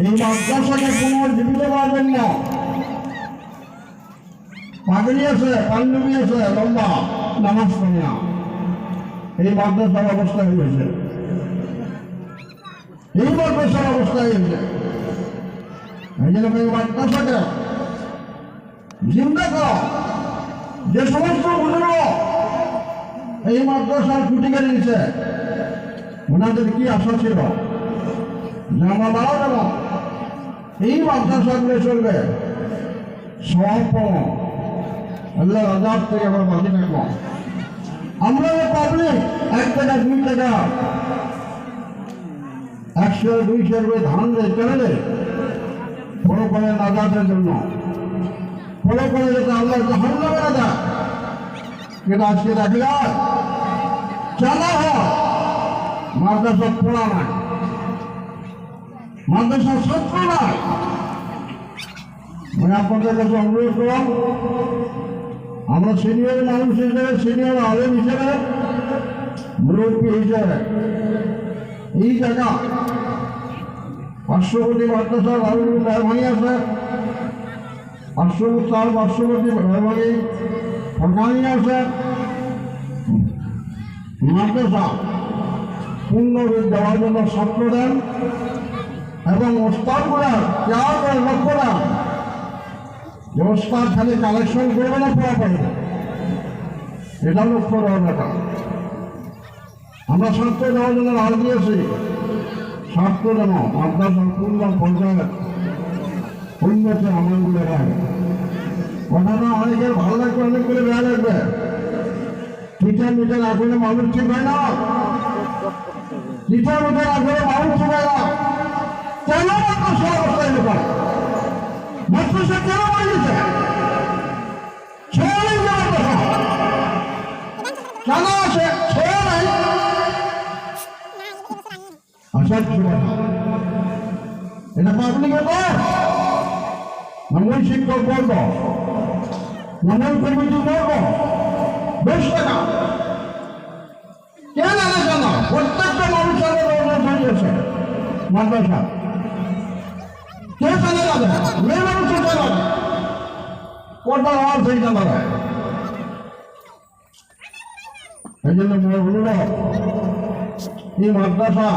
এই মাদ্রাসাকে পুনর্জীবিত করার জন্য পাগড়ি আছে, পাঞ্জাবি আছে, লম্বা নামাজ পড়ে না, এই মাদ্রাসার অবস্থা হয়েছে, এই মাদ্রাসার অবস্থা হয়েছে। এই জন্য এই মাদ্রাসাকে জিন্দা করা, যে সমস্ত বুজুর্গ এই মাদ্রাসার খুঁটি কেটে দিচ্ছে, ওনাদের কি আশা ছিল যে আমরা মারা যাব, এই মাদ্রাসাগুলো চলবে সব আল্লাহ আজাদ থেকে আমরা বাঁচে থাকবো। আমরা পাবলিক 1 টাকা 2 টাকা 100 200 করে ধান দেয় চলে দেয় ফলো করে নাজাতের জন্য, ফলো করে যাতে আল্লাহ জাহান্নামে না যায়। কিন্তু আজকে দেখলে চালা হয় মাদ্রাসা পড়া নাই, মাদ্রাসার ছাত্র নাই। মানে আপনাদের কাছে অনুরোধ করলাম, আমরা সিনিয়র মানুষ হিসেবে, সিনিয়র আলেম হিসেবে, মুরব্বী হিসেবে এই জায়গা পার্শ্ববর্তী মাদ্রাসা রাহুল মেহরবানি আছে, পার্শ্ববর্তী মেহরবানি ফরকানি আছে, মাদ্রাসা পূর্ণ রূপ দেওয়ার জন্য ছাত্র দেন এবং ওস্তাদগুলা কেয়ার করে লক্ষ্য দেন যে ওস্তাদ খালি কালেকশন করবে না, পড়া পারবে, এটা লক্ষ্য দেওয়ার ব্যাপার। আমরা ছাত্র দেওয়ার জন্য রাজ দিয়েছি, ছাত্র যেন মাদ্রাসার পূর্ণ পর্যায়ে উন্নতি আমলগুলো হয়। কথাটা অনেকের ভালো লাগবে, অনেকগুলো বেয়া লাগবে। টিচার মিটার আসলে মানুষ ঠিক হয় না, টিচার মিটার আসলে মানুষ ঠিক হয় না। কেন মাদ্রাসা অবস্থায় লোক মাদ্রাসা কেন বানিয়েছে? ছেড়ে নেই মাদ্রাসা কেন আছে? ছেড়ে নাই আসার এটা পাবলিকের দোষ, মূল শিক্ষক বর্গ, মূল কমিটি বর্গ বেশ টাকা কেন আলাদা না? প্রত্যেকটা মানুষের হয়েছে মাদ্রাসা কে চালে যাবে? মেয়ে মানুষের চালাবে, পর্দার আওয়াজ হয়ে চালাবে। এই জন্য অনুরোধ, এই মাদ্রাসা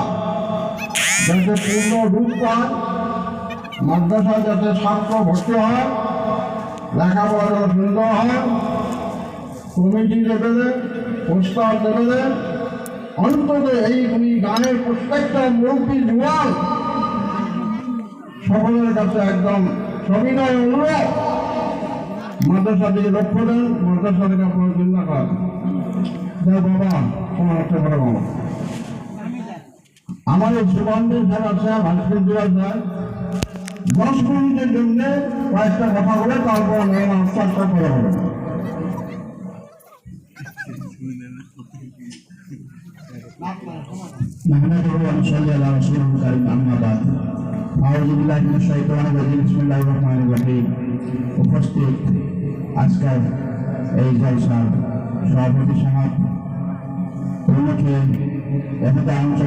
যাতে পূর্ণ রূপ পায়, মাদ্রাসা যাতে ছাত্র ভর্তি হয়, লেখাপড়া যাতে সুন্দর হয়, কমিটি লেভেলে, প্রস্তাব লেভেলে, অন্তত এই গানের প্রত্যেকটা মুরব্বী জুয়ান সকলের কাছে একদম সবিনয় অনুরোধ, মাদ্রাসা দিকে লক্ষ্য দেন, মাদ্রাসা থেকে আপনার চিন্তা করেন। বাবা তোমার হচ্ছে বড় বাবা, আমাদের সুগন্ধের যারা আছে ভাস্কর দেওয়া যায় 10 মিনিটের জন্য কয়েকটা কথা বলে তারপর মেয়ের আস্তে করে হবে। উপস্থিত আজকের এই জলসার সভাপতি সমাজ